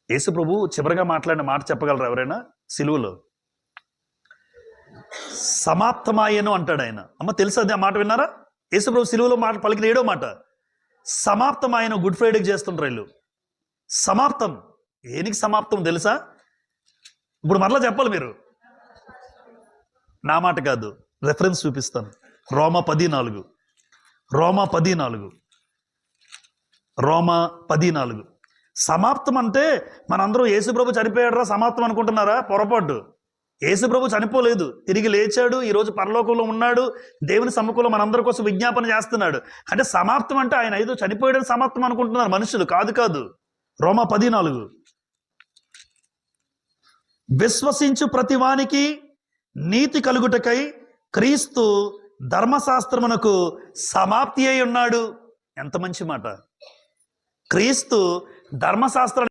యేసు ప్రభు చివరిగా మాట్లాడిన మాట చెప్పగలరు ఎవరైనా? సిలువలో సమాప్తమాయను అంటాడు ఆయన. అమ్మ తెలుసా అది? ఆ మాట విన్నారా? యేసు ప్రభు సిలువలో మాట పలికిన 7వ మాట సమాప్తమాయను. గుడ్ ఫ్రైడేకి చేస్తుంటారు వీళ్ళు. సమాప్తం. ఏనికి సమాప్తం తెలుసా? ఇప్పుడు మరలా చెప్పాలి మీరు. నా మాట కాదు, రెఫరెన్స్ చూపిస్తాను. రోమా 10:4. రోమా 10:4. సమాప్తం అంటే మనందరూ యేసుప్రభు చనిపోయాడరా సమాప్తం అనుకుంటున్నారా? పొరపాటు. యేసుప్రభు చనిపోలేదు, తిరిగి లేచాడు, ఈరోజు పరలోకంలో ఉన్నాడు, దేవుని సమ్ముఖంలో మనందరి కోసం విజ్ఞాపన చేస్తున్నాడు. అంటే సమాప్తం అంటే ఆయన ఏదో చనిపోయాడని సమాప్తం అనుకుంటున్నారు మనుషులు. కాదు. రోమా 10:4. విశ్వసించు ప్రతివానికి నీతి కలుగుటకై క్రీస్తు ధర్మశాస్త్రమునకు సమాప్తి అయి ఉన్నాడు. ఎంత మంచి మాట! క్రీస్తు ధర్మశాస్త్ర